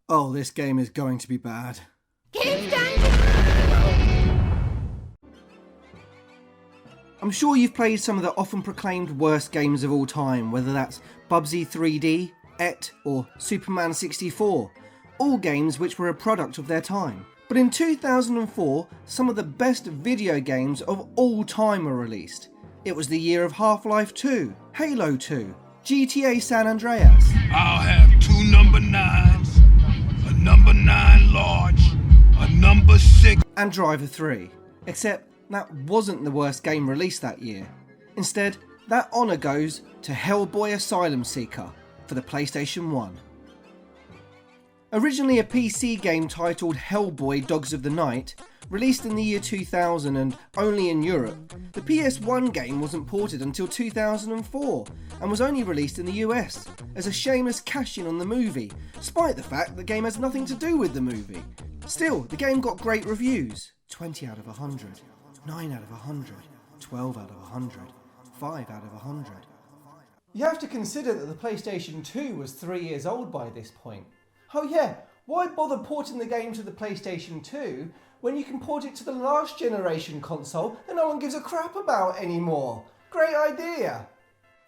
Oh, this game is going to be bad. I'm sure you've played some of the often proclaimed worst games of all time, whether that's Bubsy 3D, Et, or Superman 64, all games which were a product of their time. But in 2004, some of the best video games of all time were released. It was the year of Half-Life 2, Halo 2, GTA San Andreas. I'll have 2 number 9s, a number 9 large, a number 6, and Driver 3. Except that wasn't the worst game released that year. Instead, that honour goes to Hellboy Asylum Seeker for the PlayStation 1. Originally a PC game titled Hellboy Dogs of the Night, released in the year 2000 and only in Europe, the PS1 game wasn't ported until 2004 and was only released in the US as a shameless cash-in on the movie, despite the fact the game has nothing to do with the movie. Still, the game got great reviews. 20 out of 100, 9 out of 100, 12 out of 100, 5 out of 100. You have to consider that the PlayStation 2 was 3 years old by this point. Oh yeah, why bother porting the game to the PlayStation 2 when you can port it to the last generation console that no one gives a crap about anymore? Great idea!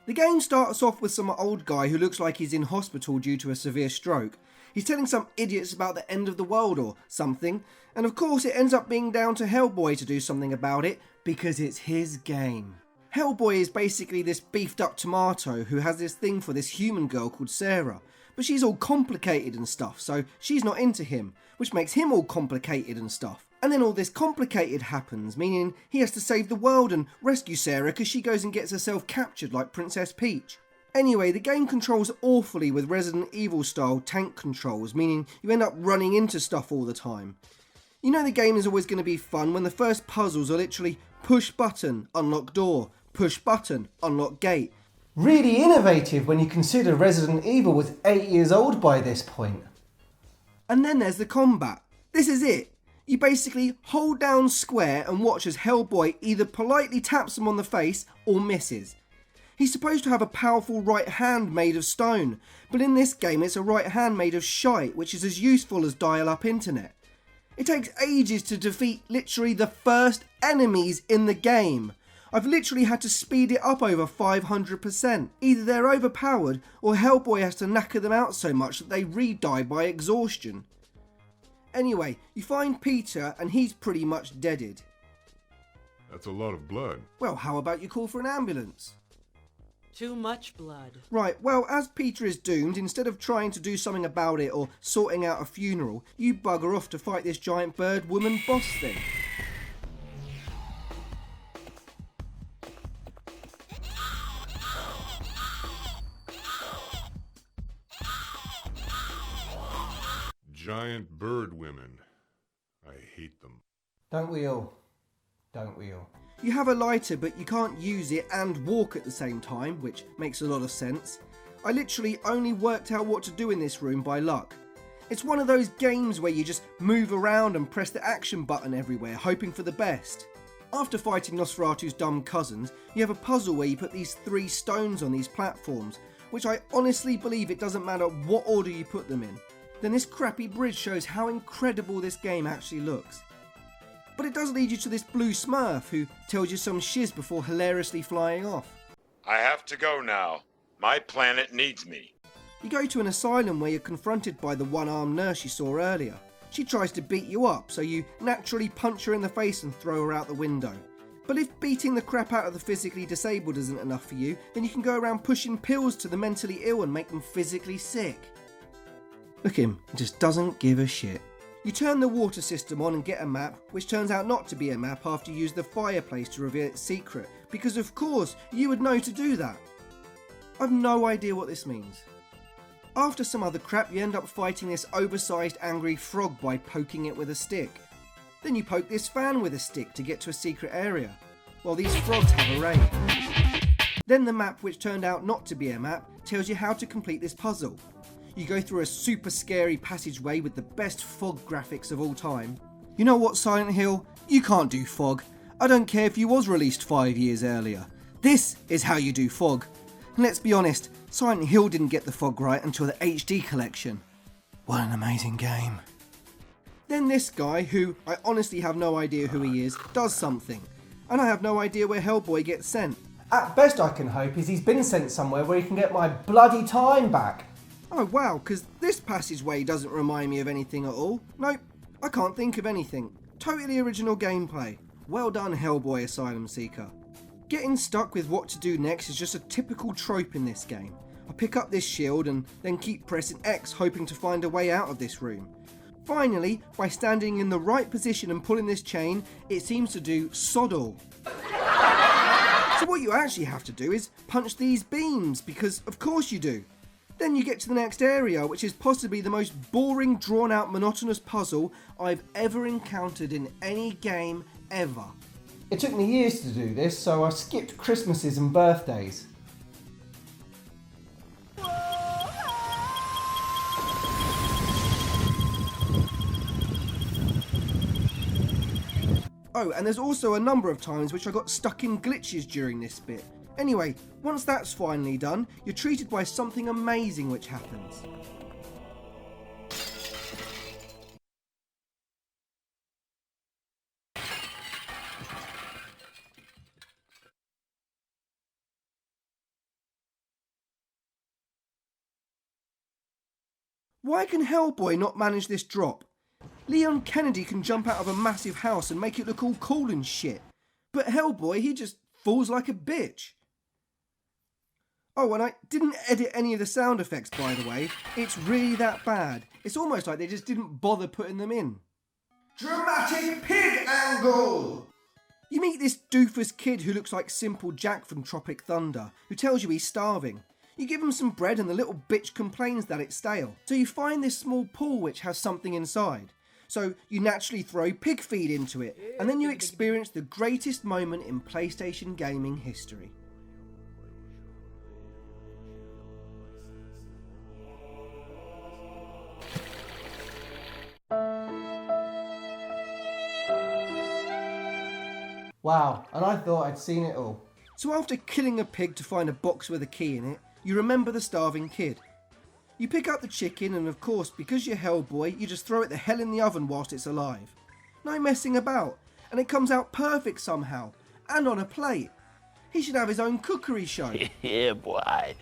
The game starts off with some old guy who looks like he's in hospital due to a severe stroke. He's telling some idiots about the end of the world or something, and of course it ends up being down to Hellboy to do something about it because it's his game. Hellboy is basically this beefed up tomato who has this thing for this human girl called Sarah, but she's all complicated and stuff, so she's not into him, which makes him all complicated and stuff. And then all this complicated happens, meaning he has to save the world and rescue Sarah because she goes and gets herself captured like Princess Peach. Anyway, the game controls awfully with Resident Evil style tank controls, meaning you end up running into stuff all the time. You know the game is always going to be fun when the first puzzles are literally push button, unlock door, push button, unlock gate. Really innovative when you consider Resident Evil was 8 years old by this point. And then there's the combat. This is it. You basically hold down square and watch as Hellboy either politely taps him on the face or misses. He's supposed to have a powerful right hand made of stone, but in this game it's a right hand made of shite, which is as useful as dial-up internet. It takes ages to defeat literally the first enemies in the game. I've literally had to speed it up over 500%. Either they're overpowered or Hellboy has to knacker them out so much that they re-die by exhaustion. Anyway, you find Peter and he's pretty much deaded. That's a lot of blood. Well, how about you call for an ambulance? Too much blood. Right, well, as Peter is doomed, instead of trying to do something about it or sorting out a funeral, you bugger off to fight this giant bird woman boss thing. Giant bird women. I hate them. Don't we all? Don't we all? You have a lighter, but you can't use it and walk at the same time, which makes a lot of sense. I literally only worked out what to do in this room by luck. It's one of those games where you just move around and press the action button everywhere, hoping for the best. After fighting Nosferatu's dumb cousins, you have a puzzle where you put these 3 stones on these platforms, which I honestly believe it doesn't matter what order you put them in. Then this crappy bridge shows how incredible this game actually looks. But it does lead you to this blue smurf who tells you some shiz before hilariously flying off. I have to go now. My planet needs me. You go to an asylum where you're confronted by the one-armed nurse you saw earlier. She tries to beat you up, so you naturally punch her in the face and throw her out the window. But if beating the crap out of the physically disabled isn't enough for you, then you can go around pushing pills to the mentally ill and make them physically sick. Look at him, he just doesn't give a shit. You turn the water system on and get a map, which turns out not to be a map after you use the fireplace to reveal its secret, because of course you would know to do that. I've no idea what this means. After some other crap, you end up fighting this oversized angry frog by poking it with a stick. Then you poke this fan with a stick to get to a secret area, while these frogs have a raid. Then the map, which turned out not to be a map, tells you how to complete this puzzle. You go through a super scary passageway with the best fog graphics of all time. You know what, Silent Hill? You can't do fog. I don't care if you was released 5 years earlier. This is how you do fog. And let's be honest, Silent Hill didn't get the fog right until the HD collection. What an amazing game. Then this guy, who I honestly have no idea who he is, does something. And I have no idea where Hellboy gets sent. At best I can hope is he's been sent somewhere where he can get my bloody time back. Oh wow, because this passageway doesn't remind me of anything at all. Nope, I can't think of anything. Totally original gameplay. Well done, Hellboy Asylum Seeker. Getting stuck with what to do next is just a typical trope in this game. I pick up this shield and then keep pressing X hoping to find a way out of this room. Finally, by standing in the right position and pulling this chain, it seems to do sod all. So what you actually have to do is punch these beams, because of course you do. Then you get to the next area, which is possibly the most boring, drawn out, monotonous puzzle I've ever encountered in any game ever. It took me years to do this, so I skipped Christmases and birthdays. Oh, and there's also a number of times which I got stuck in glitches during this bit. Anyway, once that's finally done, you're treated by something amazing which happens. Why can Hellboy not manage this drop? Leon Kennedy can jump out of a massive house and make it look all cool and shit. But Hellboy, he just falls like a bitch. Oh, and I didn't edit any of the sound effects, by the way. It's really that bad. It's almost like they just didn't bother putting them in. Dramatic pig angle! You meet this doofus kid who looks like Simple Jack from Tropic Thunder, who tells you he's starving. You give him some bread and the little bitch complains that it's stale. So you find this small pool which has something inside. So you naturally throw pig feed into it, and then you experience the greatest moment in PlayStation gaming history. Wow, and I thought I'd seen it all. So after killing a pig to find a box with a key in it, you remember the starving kid. You pick up the chicken and of course, because you're Hellboy, you just throw it the hell in the oven whilst it's alive. No messing about, and it comes out perfect somehow, and on a plate. He should have his own cookery show. Yeah, boy.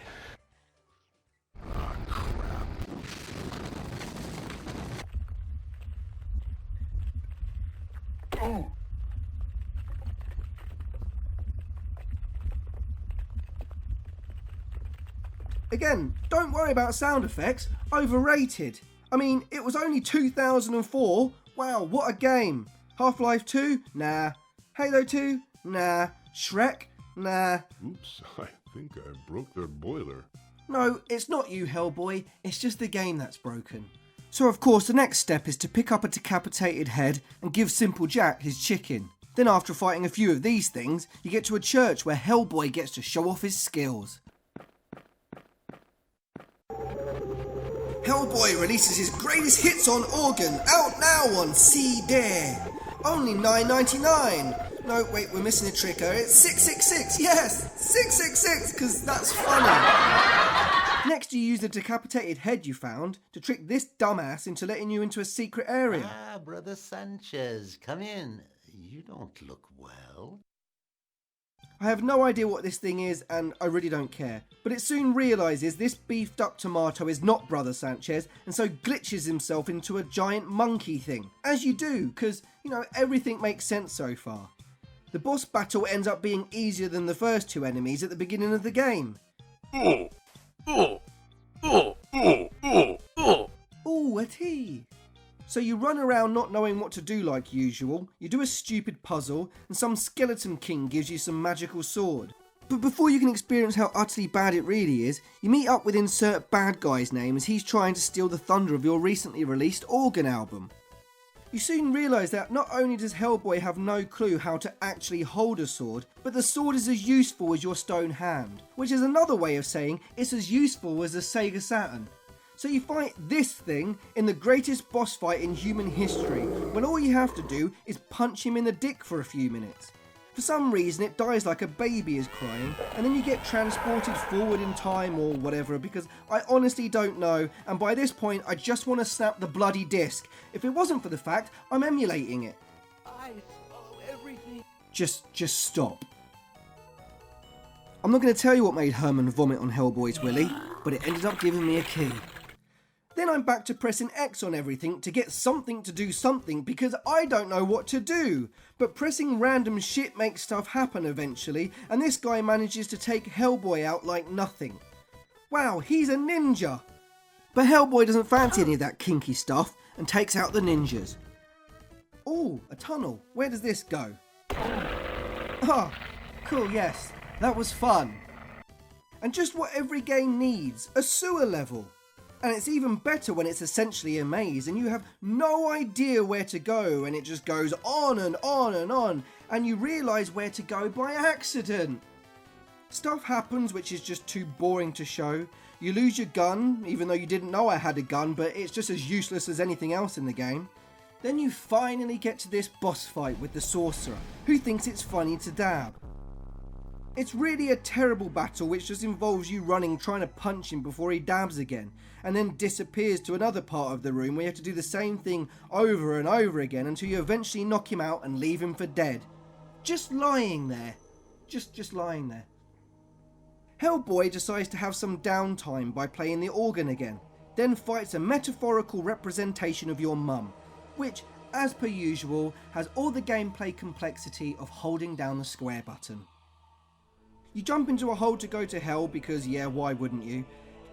Again, don't worry about sound effects, overrated. I mean, it was only 2004. Wow, what a game. Half-Life 2? Nah. Halo 2? Nah. Shrek? Nah. Oops, I think I broke their boiler. No, it's not you, Hellboy. It's just the game that's broken. So of course the next step is to pick up a decapitated head and give Simple Jack his chicken. Then after fighting a few of these things, you get to a church where Hellboy gets to show off his skills. Hellboy releases his greatest hits on organ, out now on CD. Only $9.99. No, wait, we're missing a trick here. It's 666. Yes, 666, because that's funny. Next, you use the decapitated head you found to trick this dumbass into letting you into a secret area. Ah, Brother Sanchez, come in. You don't look well. I have no idea what this thing is and I really don't care. But it soon realises this beefed up tomato is not Brother Sanchez and so glitches himself into a giant monkey thing. As you do, because, you know, everything makes sense so far. The boss battle ends up being easier than the first two enemies at the beginning of the game. Ooh, a tea. So you run around not knowing what to do like usual, you do a stupid puzzle, and some skeleton king gives you some magical sword. But before you can experience how utterly bad it really is, you meet up with insert bad guy's name as he's trying to steal the thunder of your recently released organ album. You soon realise that not only does Hellboy have no clue how to actually hold a sword, but the sword is as useful as your stone hand, which is another way of saying it's as useful as the Sega Saturn. So you fight this thing in the greatest boss fight in human history, when all you have to do is punch him in the dick for a few minutes. For some reason it dies like a baby is crying, and then you get transported forward in time or whatever, because I honestly don't know, and by this point I just want to snap the bloody disc, if it wasn't for the fact I'm emulating it. I follow everything. Just stop. I'm not going to tell you what made Herman vomit on Hellboy's willy, but it ended up giving me a key. Then I'm back to pressing X on everything to get something to do something, because I don't know what to do. But pressing random shit makes stuff happen eventually, and this guy manages to take Hellboy out like nothing. Wow, he's a ninja! But Hellboy doesn't fancy any of that kinky stuff and takes out the ninjas. Ooh, a tunnel. Where does this go? Ah, cool, yes. That was fun. And just what every game needs, a sewer level. And it's even better when it's essentially a maze and you have no idea where to go and it just goes on and on and on and you realise where to go by accident. Stuff happens which is just too boring to show. You lose your gun, even though you didn't know I had a gun, but it's just as useless as anything else in the game. Then you finally get to this boss fight with the sorcerer, who thinks it's funny to dab. It's really a terrible battle which just involves you running trying to punch him before he dabs again, and then disappears to another part of the room where you have to do the same thing over and over again until you eventually knock him out and leave him for dead. Just lying there. Just lying there. Hellboy decides to have some downtime by playing the organ again, then fights a metaphorical representation of your mum, which, as per usual, has all the gameplay complexity of holding down the square button. You jump into a hole to go to hell because, yeah, why wouldn't you?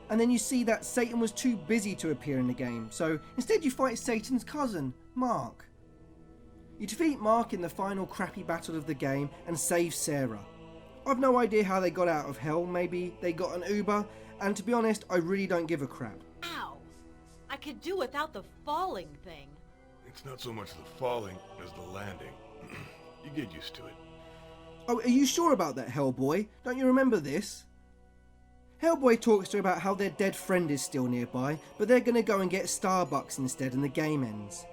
And then you see that Satan was too busy to appear in the game, so instead you fight Satan's cousin, Mark. You defeat Mark in the final crappy battle of the game and save Sarah. I've no idea how they got out of hell, maybe they got an Uber, and to be honest, I really don't give a crap. Ow! I could do without the falling thing. It's not so much the falling as the landing. You get used to it. Oh, are you sure about that, Hellboy? Don't you remember this? Hellboy talks to her about how their dead friend is still nearby, but they're going to go and get Starbucks instead and the game ends.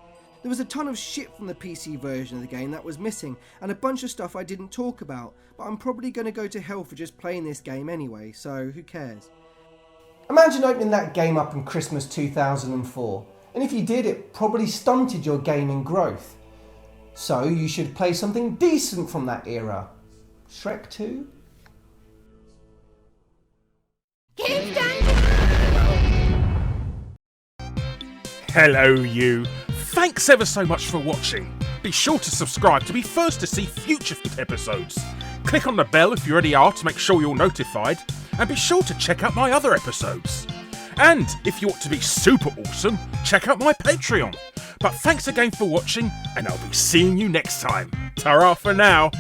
There was a ton of shit from the PC version of the game that was missing, and a bunch of stuff I didn't talk about, but I'm probably going to go to hell for just playing this game anyway, so who cares? Imagine opening that game up in Christmas 2004, and if you did, it probably stunted your gaming growth. So you should play something decent from that era. Shrek 2? Hello you! Thanks ever so much for watching. Be sure to subscribe to be first to see future episodes. Click on the bell if you already are to make sure you're notified, and be sure to check out my other episodes. And if you want to be super awesome, check out my Patreon. But thanks again for watching, and I'll be seeing you next time. Ta-ra for now!